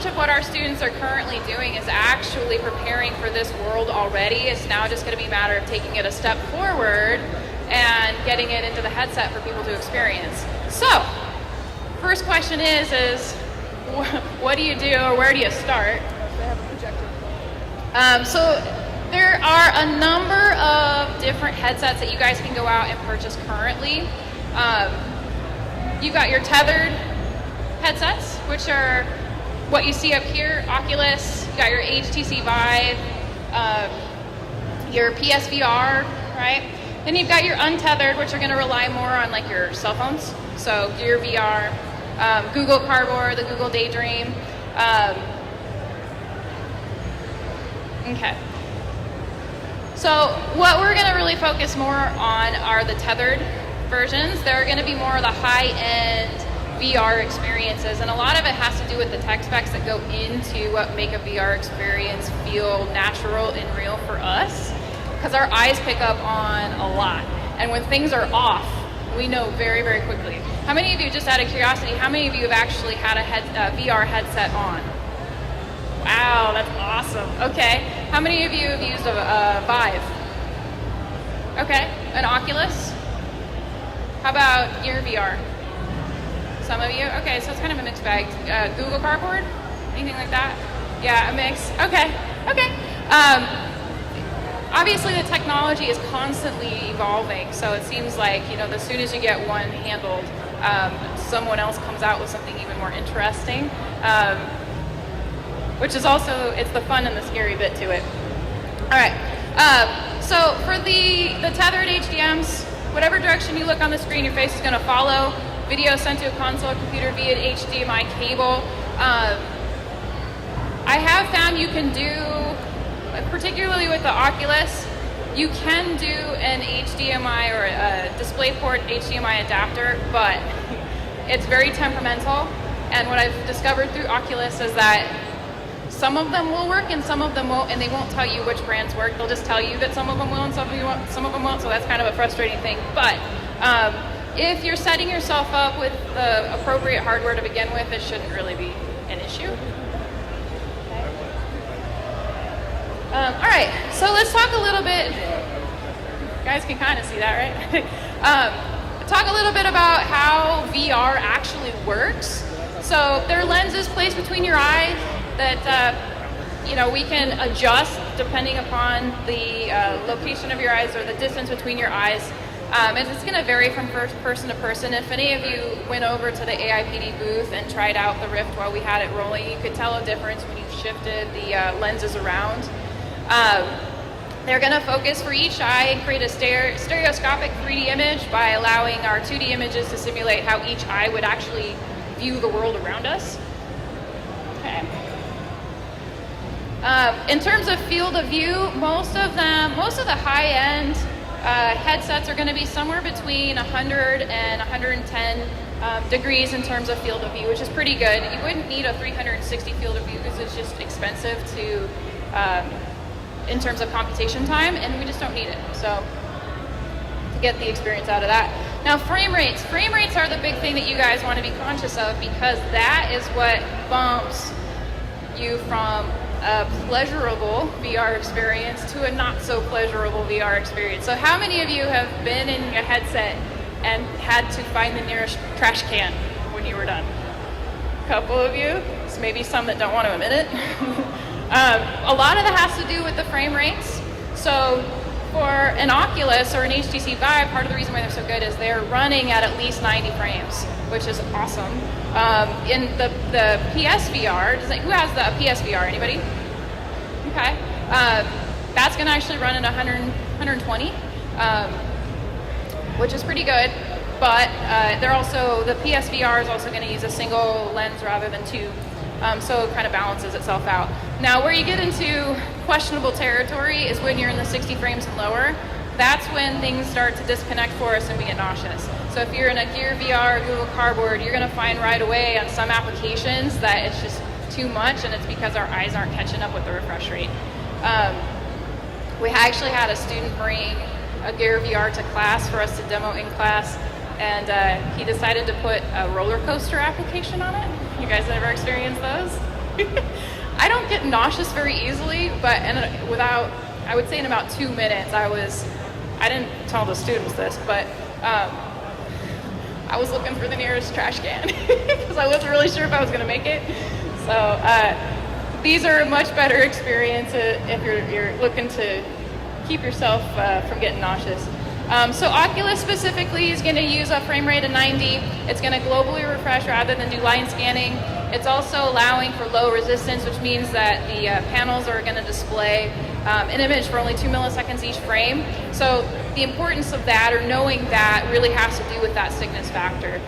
much of what our students are currently doing is actually preparing for this world already. It's now just going to be a matter of taking it a step forward and getting it into the headset for people to experience. So, first question is what do you do, or where do you start? They have a projector. So there are a number of different headsets that you guys can go out and purchase currently. You've got your tethered headsets, which are what you see up here, Oculus. You got your HTC Vive, your PSVR, right? Then you've got your untethered, which are going to rely more on like your cell phones. So Gear VR, Google Cardboard, the Google Daydream. Okay. So what we're going to really focus more on are the tethered versions. They're going to be more of the high-end VR experiences, and a lot of it has to do with the tech specs that go into what make a VR experience feel natural and real for us, because our eyes pick up on a lot. And when things are off, we know very, very quickly. How many of you, just out of curiosity, how many of you have actually had a VR headset on? Wow, that's awesome. Okay. How many of you have used a Vive? Okay. An Oculus? How about Gear VR? Some of you? Okay, so it's kind of a mixed bag. Google Cardboard? Anything like that? Yeah, a mix. Okay. Obviously, the technology is constantly evolving, so it seems like, as soon as you get one handled, someone else comes out with something even more interesting, which is also, it's the fun and the scary bit to it. All right, so for the tethered HDMs, whatever direction you look on the screen, your face is going to follow. Video sent to a console computer via HDMI cable. I have found you can do, particularly with the Oculus, you can do an HDMI or a DisplayPort HDMI adapter, but it's very temperamental. And what I've discovered through Oculus is that some of them will work and some of them won't, and they won't tell you which brands work. They'll just tell you that some of them will and some of them won't, so that's kind of a frustrating thing. But if you're setting yourself up with the appropriate hardware to begin with, it shouldn't really be an issue. All right, so let's talk a little bit. You guys can kind of see that, right? Talk a little bit about how VR actually works. So there are lenses placed between your eyes that we can adjust depending upon the location of your eyes or the distance between your eyes. And it's going to vary from person to person. If any of you went over to the AIPD booth and tried out the Rift while we had it rolling, you could tell a difference when you shifted the lenses around. They're going to focus for each eye and create a stereoscopic 3D image by allowing our 2D images to simulate how each eye would actually view the world around us. Okay. In terms of field of view, most of the high-end headsets are going to be somewhere between 100 and 110 degrees in terms of field of view, which is pretty good. You wouldn't need a 360 field of view because it's just expensive to in terms of computation time, and we just don't need it. So to get the experience out of that. Now, frame rates. Frame rates are the big thing that you guys want to be conscious of, because that is what bumps you from a pleasurable VR experience to a not so pleasurable VR experience. So how many of you have been in a headset and had to find the nearest trash can when you were done? A couple of you, so maybe some that don't want to admit it. A lot of that has to do with the frame rates. So for an Oculus or an HTC Vive, part of the reason why they're so good is they're running at least 90 frames, which is awesome. In the PSVR, who has the PSVR? Anybody? Okay. That's going to actually run at 120, which is pretty good. But the PSVR is also going to use a single lens rather than two. So it kind of balances itself out. Now, where you get into questionable territory is when you're in the 60 frames and lower. That's when things start to disconnect for us and we get nauseous. So if you're in a Gear VR or Google Cardboard, you're going to find right away on some applications that it's just too much, and it's because our eyes aren't catching up with the refresh rate. We actually had a student bring a Gear VR to class for us to demo in class, and he decided to put a roller coaster application on it. You guys ever experienced those? I don't get nauseous very easily, but I would say in about 2 minutes, I didn't tell the students this, but I was looking for the nearest trash can because I wasn't really sure if I was going to make it. So these are a much better experience if you're looking to keep yourself from getting nauseous. So Oculus specifically is going to use a frame rate of 90. It's going to globally refresh rather than do line scanning. It's also allowing for low resistance, which means that the panels are going to display an image for only 2 milliseconds each frame. So the importance of that, or knowing that, really has to do with that sickness factor.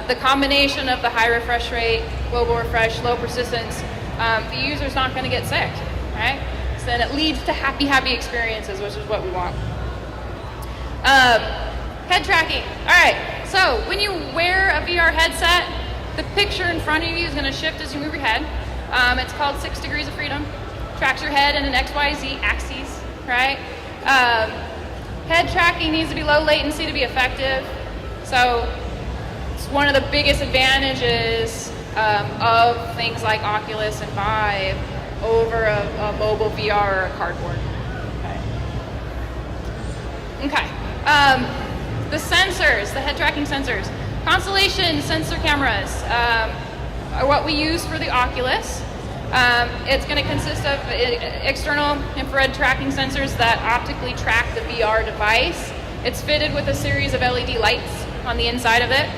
The combination of the high refresh rate, global refresh, low persistence, the user's not going to get sick, right? So then it leads to happy experiences, which is what we want. Head tracking. All right, so when you wear a VR headset, the picture in front of you is going to shift as you move your head. It's called 6 degrees of freedom. Tracks your head in an XYZ axis, right? Head tracking needs to be low latency to be effective. So it's one of the biggest advantages of things like Oculus and Vive over a mobile VR or a cardboard. Okay. The sensors, the head tracking sensors. Constellation sensor cameras are what we use for the Oculus. It's going to consist of external infrared tracking sensors that optically track the VR device. It's fitted with a series of LED lights on the inside of it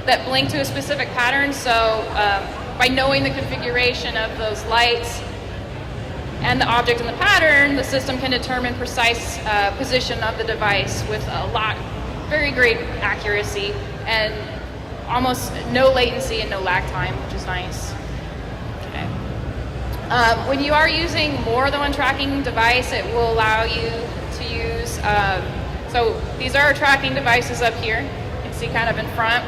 that blink to a specific pattern. So by knowing the configuration of those lights and the object in the pattern, the system can determine precise position of the device with very great accuracy and almost no latency and no lag time, which is nice. Okay. When you are using more than one tracking device, it will allow you to use, so these are our tracking devices up here. You can see kind of in front.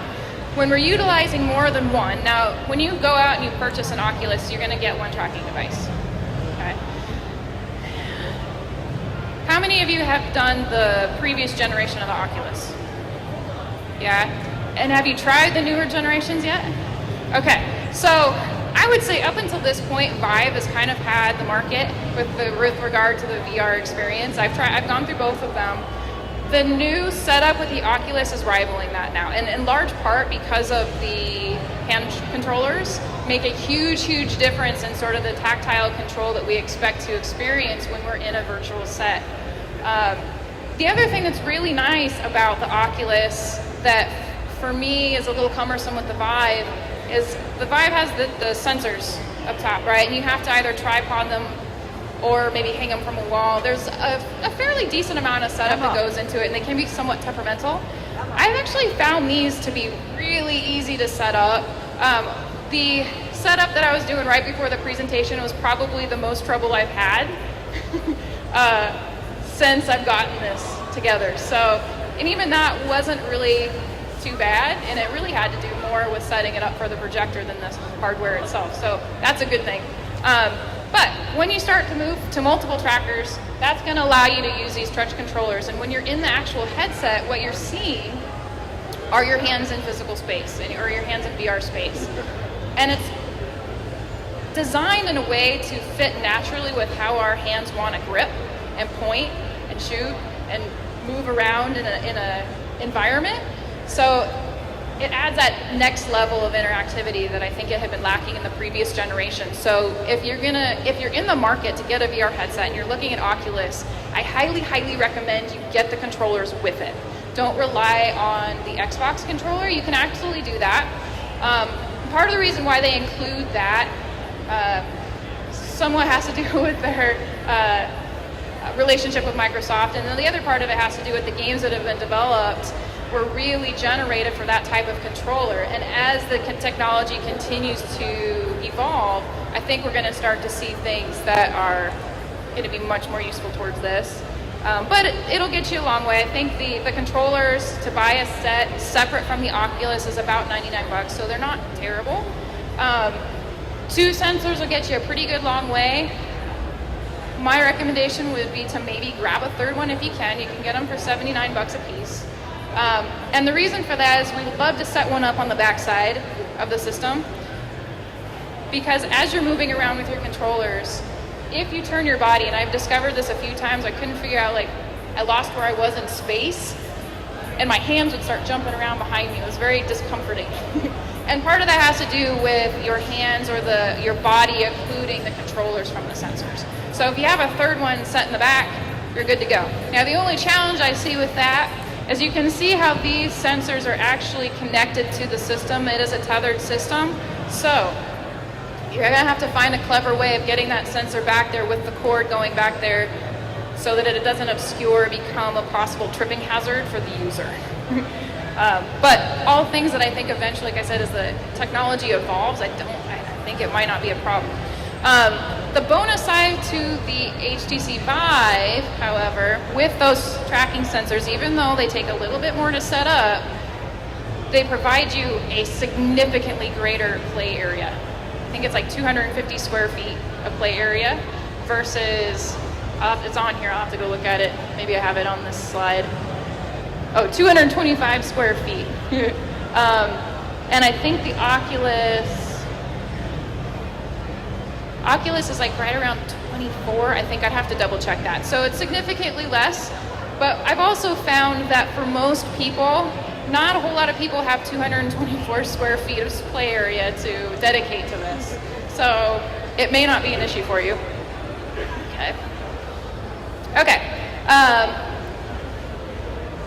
When we're utilizing more than one, now when you go out and you purchase an Oculus, you're going to get one tracking device. Okay. How many of you have done the previous generation of the Oculus? Yeah? And have you tried the newer generations yet? Okay, so I would say up until this point, Vive has kind of had the market with regard to the VR experience. I've gone through both of them. The new setup with the Oculus is rivaling that now, and in large part because of the hand controllers make a huge difference in sort of the tactile control that we expect to experience when we're in a virtual set. The other thing that's really nice about the Oculus that for me is a little cumbersome with the Vive is the Vive has the sensors up top, right? And you have to either tripod them or maybe hang them from a wall. There's a fairly decent amount of setup that goes into it, and they can be somewhat temperamental. I've actually found these to be really easy to set up. The setup that I was doing right before the presentation was probably the most trouble I've had since I've gotten this together. So, and even that wasn't really too bad, and it really had to do more with setting it up for the projector than the hardware itself. So that's a good thing. But when you start to move to multiple trackers, that's going to allow you to use these touch controllers. And when you're in the actual headset, what you're seeing are your hands in physical space, or your hands in VR space. And it's designed in a way to fit naturally with how our hands want to grip and point and shoot and move around in a environment. So it adds that next level of interactivity that I think it had been lacking in the previous generation. So if you're in the market to get a VR headset and you're looking at Oculus, I highly recommend you get the controllers with it. Don't rely on the Xbox controller. You can actually do that. Part of the reason why they include that somewhat has to do with their relationship with Microsoft, and then the other part of it has to do with the games that have been developed were really generated for that type of controller. And as the technology continues to evolve, I think we're going to start to see things that are going to be much more useful towards this. But it'll get you a long way. I think the controllers to buy a set separate from the Oculus is about $99, so they're not terrible. 2 sensors will get you a pretty good long way. My recommendation would be to maybe grab a third one if you can. You can get them for $79 a piece. And the reason for that is we would love to set one up on the back side of the system. because as you're moving around with your controllers, if you turn your body, and I've discovered this a few times, I couldn't figure out, like, I lost where I was in space, and my hands would start jumping around behind me. It was very discomforting. And part of that has to do with your hands or your body occluding the controllers from the sensors. So if you have a third one set in the back, you're good to go. Now the only challenge I see with that is you can see how these sensors are actually connected to the system. It is a tethered system. So you're gonna have to find a clever way of getting that sensor back there with the cord going back there so that it doesn't obscure or become a possible tripping hazard for the user. But all things that I think eventually, like I said, as the technology evolves, I think it might not be a problem. The bonus side to the HTC Vive, however, with those tracking sensors, even though they take a little bit more to set up, they provide you a significantly greater play area. I think it's like 250 square feet of play area versus, it's on here, I'll have to go look at it. Maybe I have it on this slide. Oh, 225 square feet. And I think the Oculus is like right around 24. I think I'd have to double check that. So it's significantly less, but I've also found that for most people, not a whole lot of people have 224 square feet of play area to dedicate to this. So it may not be an issue for you. Okay.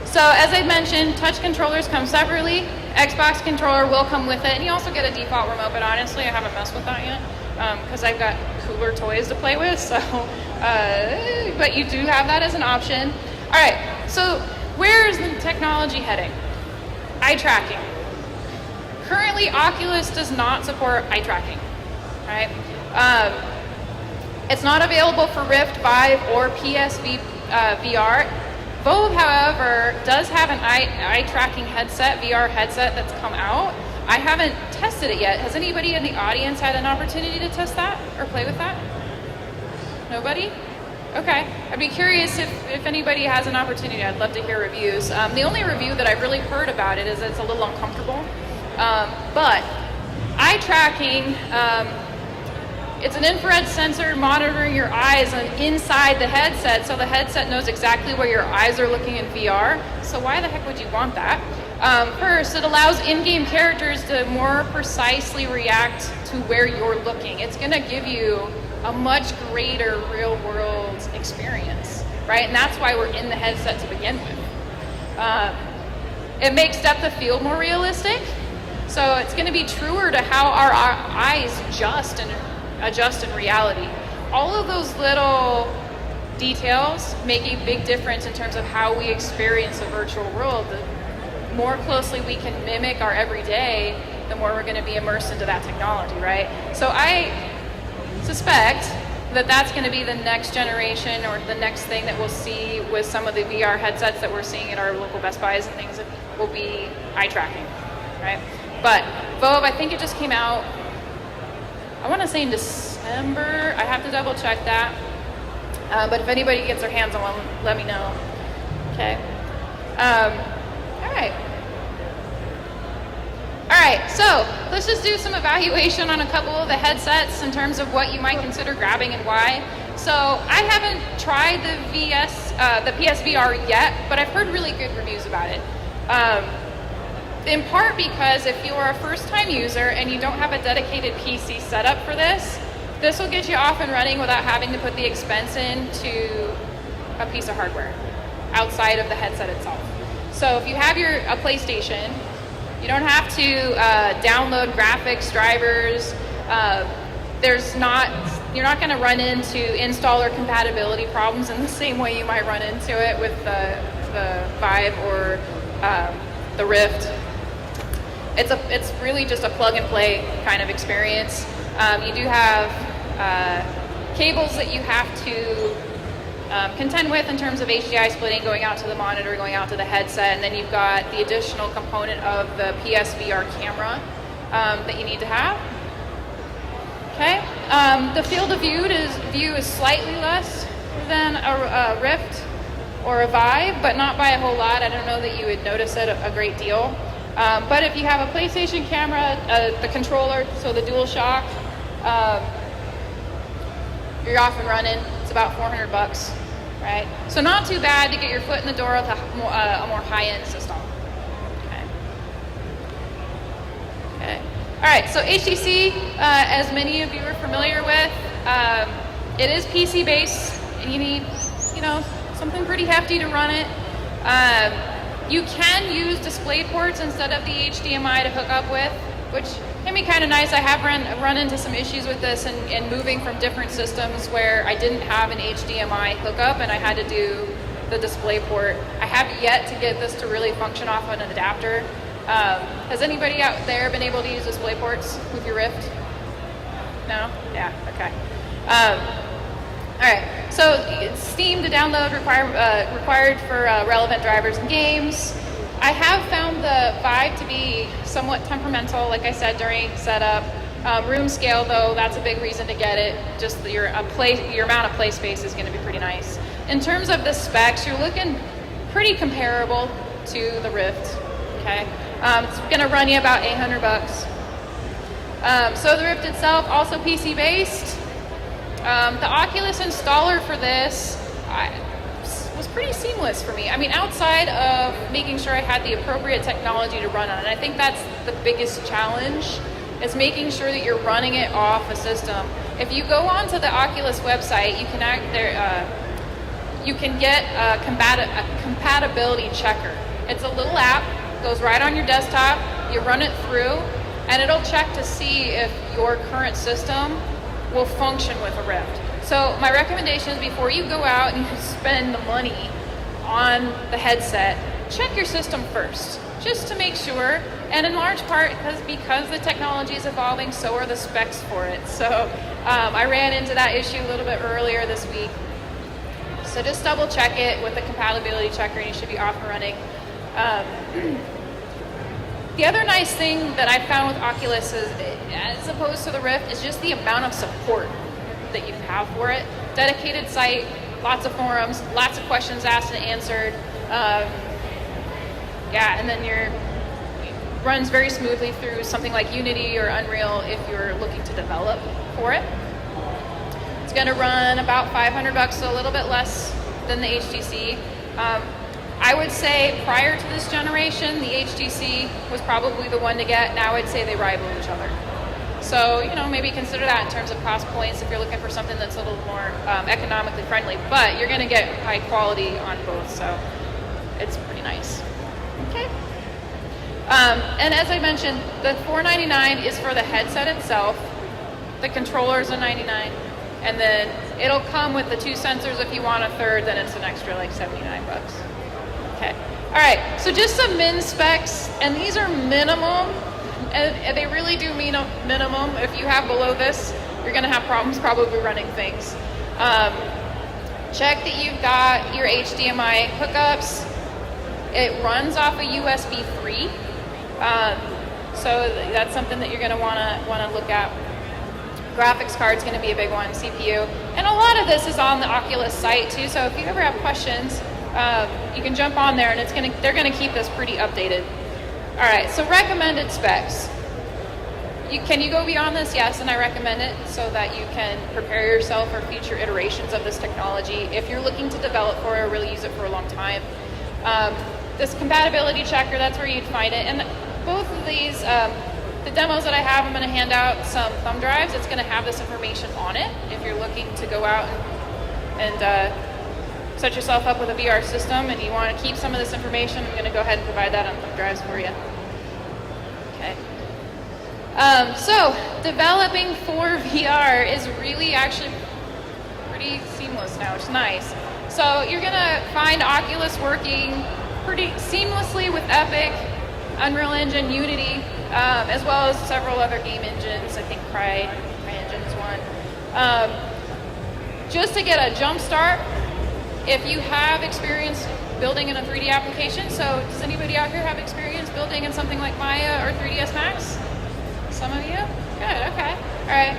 So as I mentioned, touch controllers come separately. Xbox controller will come with it, and you also get a default remote, but honestly, I haven't messed with that yet because I've got cooler toys to play with, so, but you do have that as an option. All right, so where is the technology heading? Eye tracking. Currently, Oculus does not support eye tracking, right? It's not available for Rift, Vive, or PSVR. Vive, however, does have an eye tracking headset, VR headset that's come out. I haven't tested it yet. Has anybody in the audience had an opportunity to test that or play with that? Nobody? Okay. I'd be curious if anybody has an opportunity. I'd love to hear reviews. The only review that I've really heard about it is it's a little uncomfortable. But eye tracking, it's an infrared sensor monitoring your eyes inside the headset, so the headset knows exactly where your eyes are looking in VR. So why the heck would you want that? First, it allows in-game characters to more precisely react to where you're looking. It's going to give you a much greater real-world experience, right? And that's why we're in the headset to begin with. It makes depth of field more realistic, so it's going to be truer to how our eyes adjust in reality. All of those little details make a big difference in terms of how we experience the virtual world. The more closely we can mimic our everyday, the more we're going to be immersed into that technology, right? So I suspect that that's going to be the next generation or the next thing that we'll see with some of the VR headsets that we're seeing at our local Best Buys and things, that will be eye tracking, right? But Vive, I think it just came out, I want to say in December. I have to double check that. But if anybody gets their hands on one, let me know. Okay. All right, so let's just do some evaluation on a couple of the headsets in terms of what you might consider grabbing and why. So I haven't tried the PSVR yet, but I've heard really good reviews about it. In part because if you are a first-time user and you don't have a dedicated PC setup for this will get you off and running without having to put the expense into a piece of hardware outside of the headset itself. So if you have a PlayStation, you don't have to download graphics drivers. You're not going to run into installer compatibility problems in the same way you might run into it with the Vive or the Rift. It's really just a plug and play kind of experience. You do have cables that you have to contend with in terms of HDI splitting, going out to the monitor, going out to the headset, and then you've got the additional component of the PSVR camera that you need to have. Okay, the field of view is slightly less than a Rift or a Vive, but not by a whole lot. I don't know that you would notice it a great deal. But if you have a PlayStation camera, the controller, so the DualShock, you're off and running. It's about 400 bucks, right? So not too bad to get your foot in the door with a more high-end system. Okay. All right, so HTC, as many of you are familiar with, it is PC-based, and you need, something pretty hefty to run it. You can use display ports instead of the HDMI to hook up with, which can be kind of nice. I have run into some issues with this and moving from different systems where I didn't have an HDMI hookup and I had to do the display port. I have yet to get this to really function off an adapter. Has anybody out there been able to use display ports with your Rift? No? Yeah, okay. All right, so Steam to download required for relevant drivers and games. I have found the Vive to be somewhat temperamental, like I said, during setup. Room scale, though, that's a big reason to get it. Just your amount of play space is going to be pretty nice. In terms of the specs, you're looking pretty comparable to the Rift. Okay, it's going to run you about 800 bucks. So the Rift itself, also PC based. The Oculus Installer for this was pretty seamless for me. I mean, outside of making sure I had the appropriate technology to run on, and I think that's the biggest challenge, is making sure that you're running it off a system. If you go onto the Oculus website, you can get a compatibility checker. It's a little app, goes right on your desktop, you run it through, and it'll check to see if your current system will function with a Rift. So my recommendation is before you go out and you spend the money on the headset, check your system first, just to make sure, and in large part because the technology is evolving, so are the specs for it. So I ran into that issue a little bit earlier this week. So just double check it with the compatibility checker and you should be off and running. The other nice thing that I found with Oculus is, as opposed to the Rift, is just the amount of support that you have for it. Dedicated site, lots of forums, lots of questions asked and answered. And then it runs very smoothly through something like Unity or Unreal if you're looking to develop for it. It's going to run about 500 bucks, so a little bit less than the HTC. I would say prior to this generation, the HTC was probably the one to get. Now I'd say they rival each other. So, maybe consider that in terms of cost points if you're looking for something that's a little more economically friendly. But you're going to get high quality on both, so it's pretty nice. Okay. And as I mentioned, the $499 is for the headset itself. The controllers are $99. And then it'll come with the 2 sensors. If you want a third, then it's an extra like 79 bucks. Okay. All right. So just some min specs, and these are minimum, and they really do mean a minimum. If you have below this, you're going to have problems probably running things. Check that you've got your HDMI hookups. It runs off a USB 3, so that's something that you're going to want to look at. Graphics card's going to be a big one, CPU, and a lot of this is on the Oculus site too. So if you ever have questions, you can jump on there, and they're going to keep this pretty updated. All right, so recommended specs. Can you go beyond this? Yes, and I recommend it so that you can prepare yourself for future iterations of this technology. If you're looking to develop for it or really use it for a long time, this compatibility checker, that's where you'd find it. And both of these, the demos that I have, I'm going to hand out some thumb drives. It's going to have this information on it if you're looking to go out and set yourself up with a VR system and you want to keep some of this information. I'm going to go ahead and provide that on thumb drives for you. Okay. So developing for VR is really actually pretty seamless now, which is nice. So you're going to find Oculus working pretty seamlessly with Epic, Unreal Engine, Unity, as well as several other game engines. I think CryEngine is one. Just to get a jump start, if you have experience building in a 3D application, so does anybody out here have experience building in something like Maya or 3ds Max? Some of you? Good, okay. All right.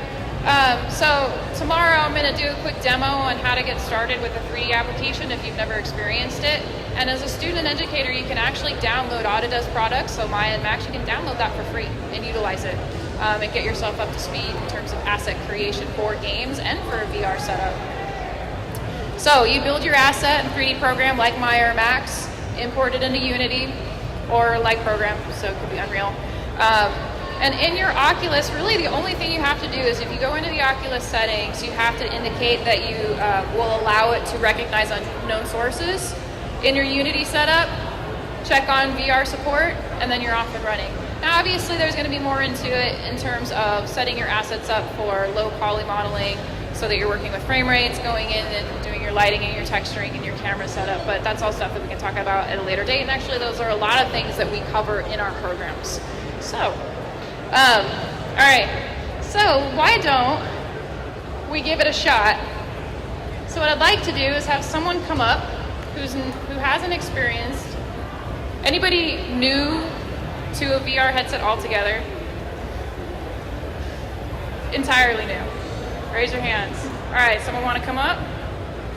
So tomorrow I'm going to do a quick demo on how to get started with a 3D application if you've never experienced it. And as a student educator, you can actually download Autodesk products, so Maya and Max, you can download that for free and utilize it. and get yourself up to speed in terms of asset creation for games and for a VR setup. So you build your asset in 3D program like Maya or Max, import it into Unity, or like program, so it could be Unreal. And in your Oculus, really the only thing you have to do is if you go into the Oculus settings, you have to indicate that you will allow it to recognize unknown sources. In your Unity setup, check on VR support, and then you're off and running. Now obviously there's going to be more into it in terms of setting your assets up for low poly modeling so that you're working with frame rates, going in and doing your lighting and your texturing and your camera setup, but that's all stuff that we can talk about at a later date, and actually those are a lot of things that we cover in our programs. So, all right, so why don't we give it a shot? So what I'd like to do is have someone come up who hasn't experienced, anybody new to a VR headset altogether? Entirely new. Raise your hands. All right, someone want to come up?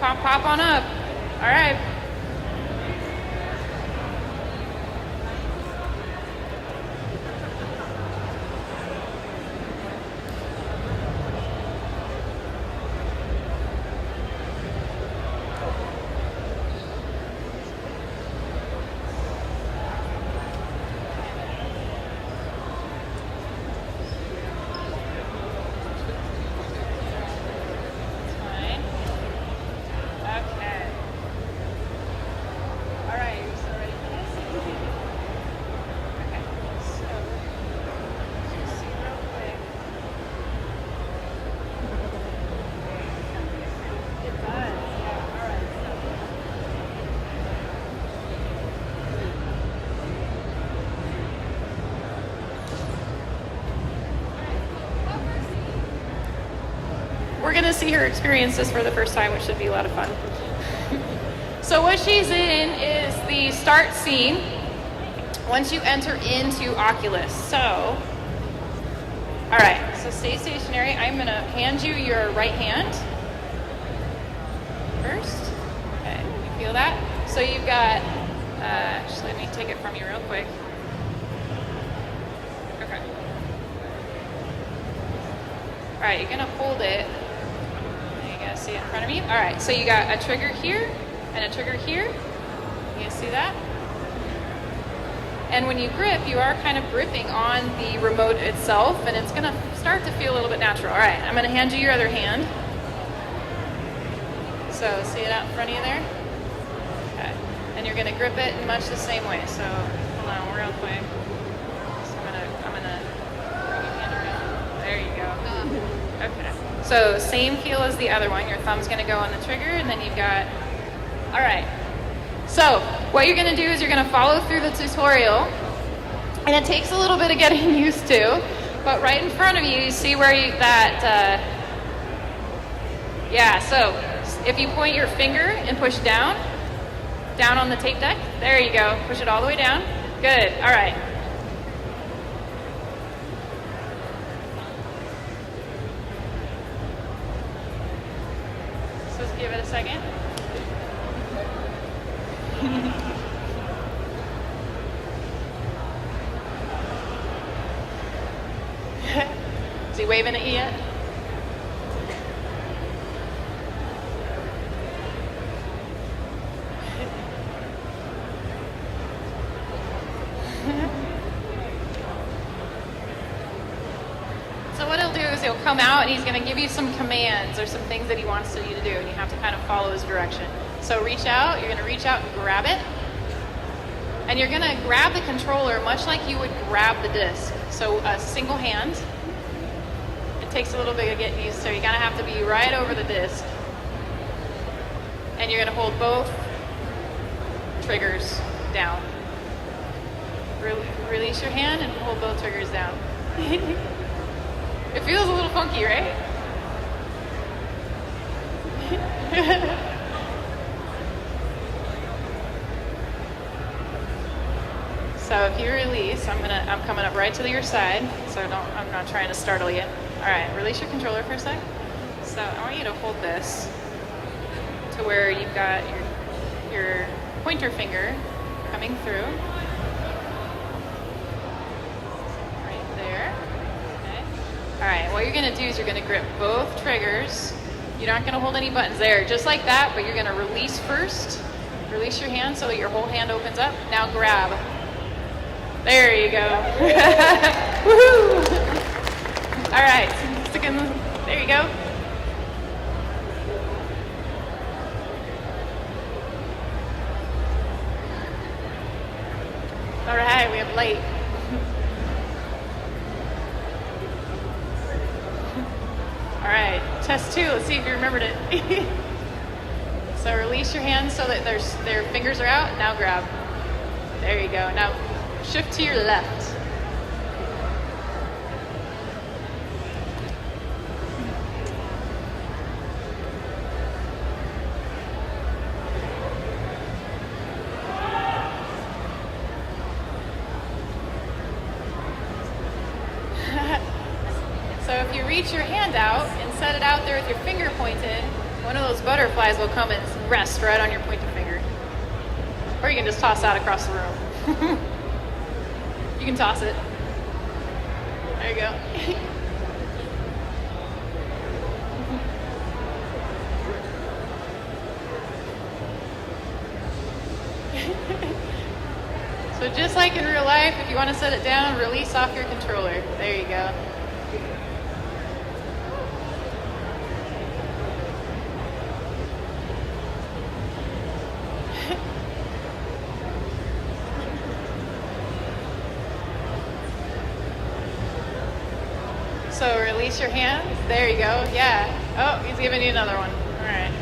Pop on up. All right. We're going to see her experience this for the first time, which should be a lot of fun. So what she's in is the start scene once you enter into Oculus. So, all right, so stay stationary. I'm going to hand you your right hand first. Okay, you feel that? So you've got, actually let me take it from you real quick. Okay. All right, you're going to hold it. See it in front of you? All right, so you got a trigger here and a trigger here. You see that? And when you grip, you are kind of gripping on the remote itself, and it's going to start to feel a little bit natural. All right, I'm going to hand you your other hand. So see it out in front of you there? Okay. And you're going to grip it in much the same way. So hold on real quick. So I'm going to bring your hand around. There you go. Okay. So same feel as the other one. Your thumb's going to go on the trigger, and then you've got, all right. So what you're going to do is you're going to follow through the tutorial, and it takes a little bit of getting used to, but right in front of you, you see where yeah, so if you point your finger and push down on the tape deck, there you go. Push it all the way down. Good. All right. Give it a second. Is he waving at you yet? So what he'll do is he'll come out and he's going to give you some commands or some things that he wants you to do, and you have to kind of follow his direction. So reach out, you're going to reach out and grab it, and you're going to grab the controller much like you would grab the disc. So a single hand. It takes a little bit of getting used to. You're going to have to be right over the disc, and you're going to hold both triggers down. Release your hand and hold both triggers down. It feels a little funky, right? So if you release, I'm coming up right to your side, so I'm not trying to startle you. All right, release your controller for a sec. So I want you to hold this to where you've got your pointer finger coming through. Right there. Okay. right, what you're gonna do is you're gonna grip both triggers. You're not gonna hold any buttons there, just like that, but you're gonna release first. Release your hand so that your whole hand opens up. Now grab. There you go. Woohoo! All right, stick in, there you go. All right, we have light. All right, test 2. Let's see if you remembered it. So release your hands so that their fingers are out. Now grab. There you go. Now shift to your left. So if you reach your hand out and set it out there with your finger pointed, one of those butterflies will come and rest right on your pointed finger. Or you can just toss that across the room. You can toss it. There you go. So just like in real life, if you want to set it down, release off your controller. There you go. So release your hands. There you go. Yeah. Oh, he's giving you another one. All right.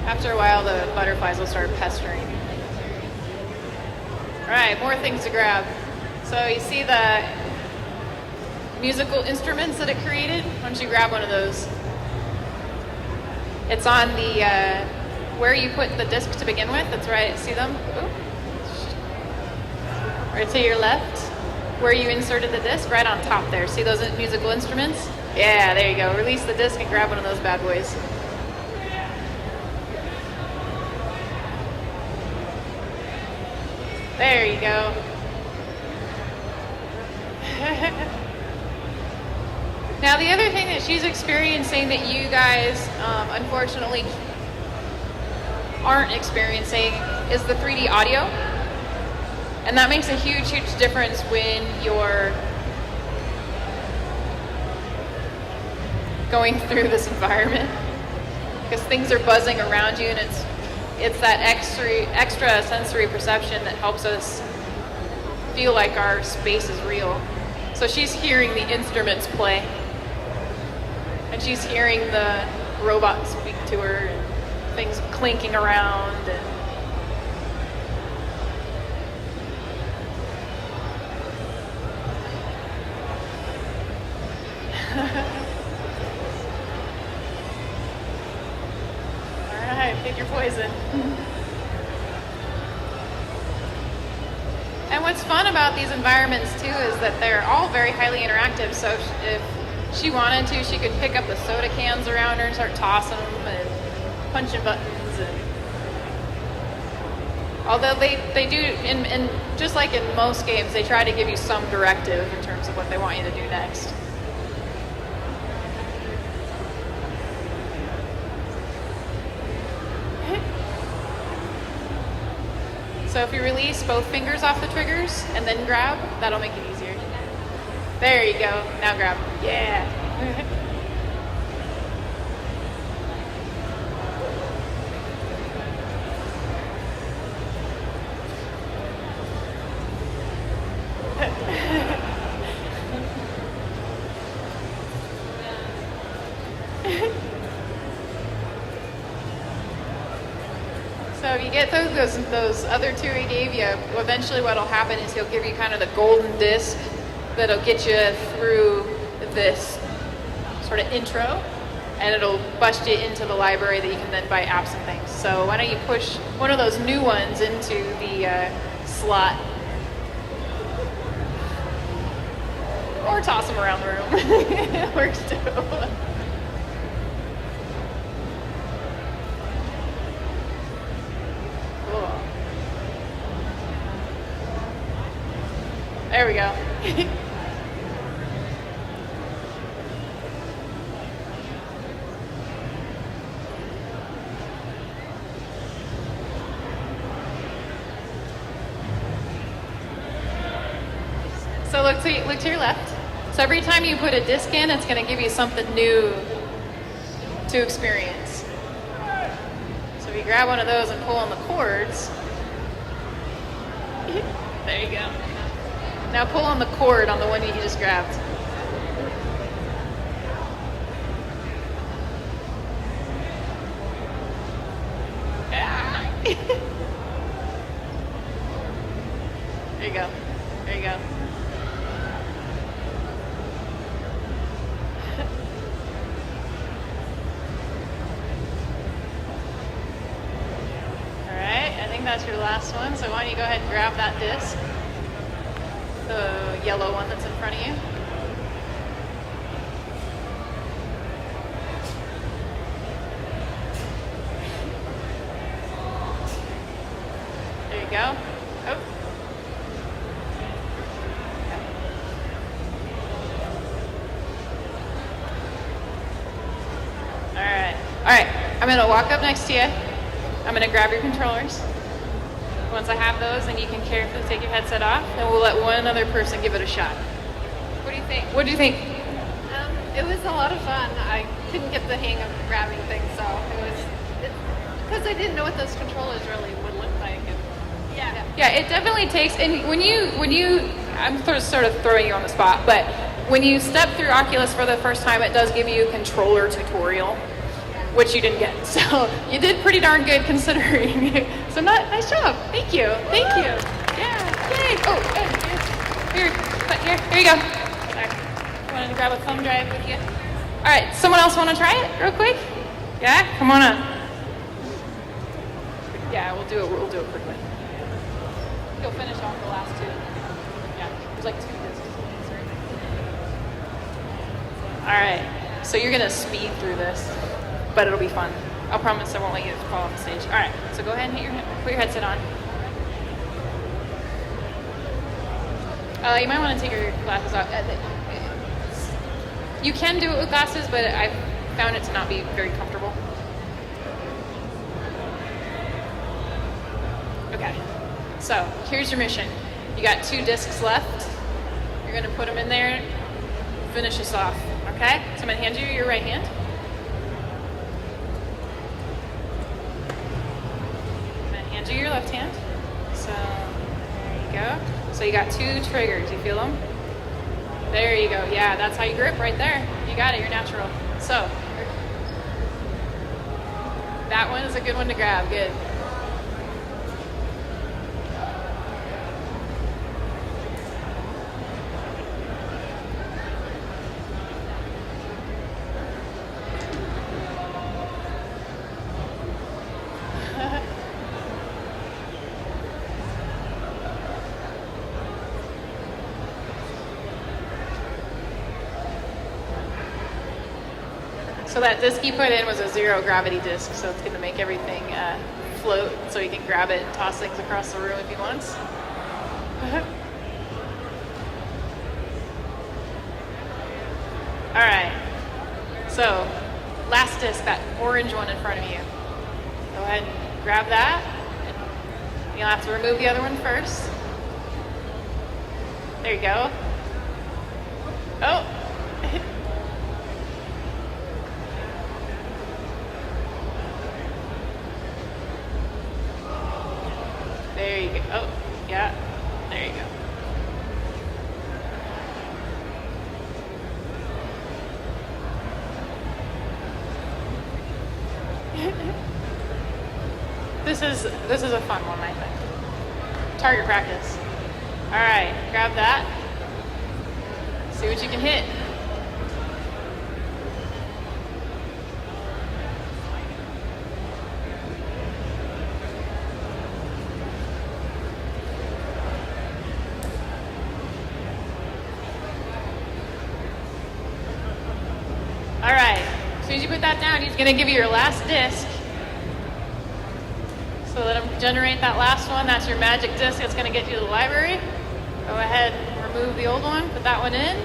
After a while, the butterflies will start pestering. All right, more things to grab. So you see the musical instruments that it created? Why don't you grab one of those? It's on the, where you put the disc to begin with. That's right, see them? Ooh. Right to your left, where you inserted the disc, right on top there. See those musical instruments? Yeah, there you go. Release the disc and grab one of those bad boys. There you go. Now the other thing that she's experiencing that you guys unfortunately aren't experiencing is the 3D audio. And that makes a huge, huge difference when you're going through this environment. Because things are buzzing around you and it's that extra sensory perception that helps us feel like our space is real. So she's hearing the instruments play. And she's hearing the robot speak to her and things clinking around. And all right, pick your poison. And what's fun about these environments too is that they're all very highly interactive. So if she wanted to, she could pick up the soda cans around her and start tossing them and punching buttons. And although they do, in just like in most games, they try to give you some directive in terms of what they want you to do next. So if you release both fingers off the triggers and then grab, that'll make it easier. There you go. Now grab. Yeah. So if you get those other two he gave you, eventually what'll happen is he'll give you kind of the golden disc that'll get you through this sort of intro, and it'll bust you into the library that you can then buy apps and things. So why don't you push one of those new ones into the slot. Or toss them around the room. It works too. Cool. There we go. So look to your left. So every time you put a disc in, it's going to give you something new to experience. So if you grab one of those and pull on the cords, there you go. Now pull on the cord on the one that you just grabbed. Yeah. There you go. There you go. That's your last one, so why don't you go ahead and grab that disc, the yellow one that's in front of you. There you go. Oh. All right, I'm gonna walk up next to you. I'm gonna grab your controllers. Once I have those, then you can carefully take your headset off, and we'll let one other person give it a shot. What do you think? What do you think? It was a lot of fun. I couldn't get the hang of grabbing things, so because I didn't know what those controllers really would look like. And, yeah, it definitely takes. And when you, I'm sort of throwing you on the spot, but when you step through Oculus for the first time, it does give you a controller tutorial, which you didn't get. So you did pretty darn good considering. So nice job. Thank you. Thank you. Yeah. Yay. Oh, here you go. Sorry. Wanted to grab a thumb drive with you. All right. Someone else want to try it real quick? Yeah. Come on up. Yeah, we'll do it quickly. You'll finish off the last two. Yeah. There's like 2 discs. All right. So you're gonna speed through this, but it'll be fun. I'll promise I won't let you fall off the stage. All right, so go ahead and put your headset on. You might want to take your glasses off. You can do it with glasses, but I've found it to not be very comfortable. Okay, so here's your mission. You got 2 discs left. You're gonna put them in there, finish this off, okay? So I'm gonna hand you your right hand. Do your left hand. So there you go. So you got 2 triggers. You feel them? There you go. Yeah, that's how you grip right there. You got it. You're natural. So that one is a good one to grab. Good. So that disc you put in was a 0 gravity disc, so it's going to make everything float, so he can grab it and toss things across the room if he wants. All right. So last disc, that orange one in front of you. Go ahead and grab that. You'll have to remove the other one first. There you go. Oh. There you go. Oh, yeah. There you go. This is a fun one, I think. Target practice. All right, grab that. See what you can hit. as you put that down, he's gonna give you your last disc. So let him generate that last one. That's your magic disc that's gonna get you to the library. Go ahead and remove the old one, put that one in.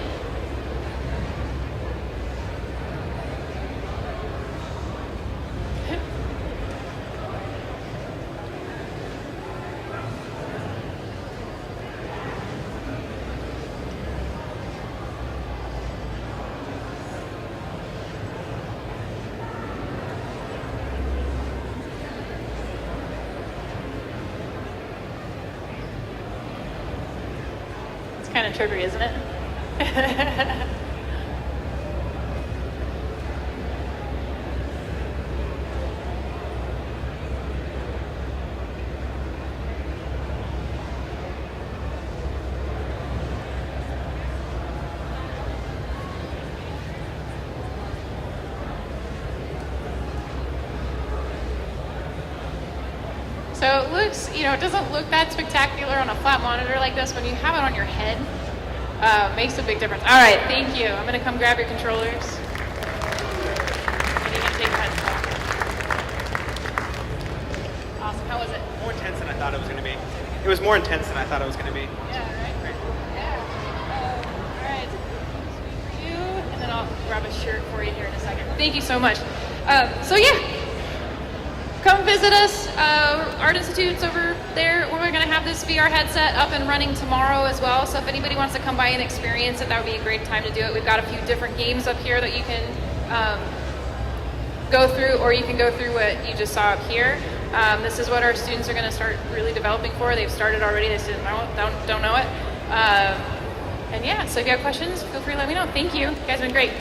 Kind of triggery, isn't it? So it looks, it doesn't look that spectacular on a flat monitor like this. When you have it on your head, makes a big difference. All right, thank you. I'm going to come grab your controllers. And you can take that off. Awesome. How was it? More intense than I thought it was going to be. It was more intense than I thought it was going to be. Yeah, right? Yeah. All right. For you, and then I'll grab a shirt for you here in a second. Thank you so much. So yeah, come visit us. Art Institute's over there. We're going to have this VR headset up and running tomorrow as well. So if anybody wants to come by and experience it, that would be a great time to do it. We've got a few different games up here that you can go through, or you can go through what you just saw up here. This is what our students are going to start really developing for. They've started already. They still don't know it. And yeah, so if you have questions, feel free to let me know. Thank you. You guys have been great.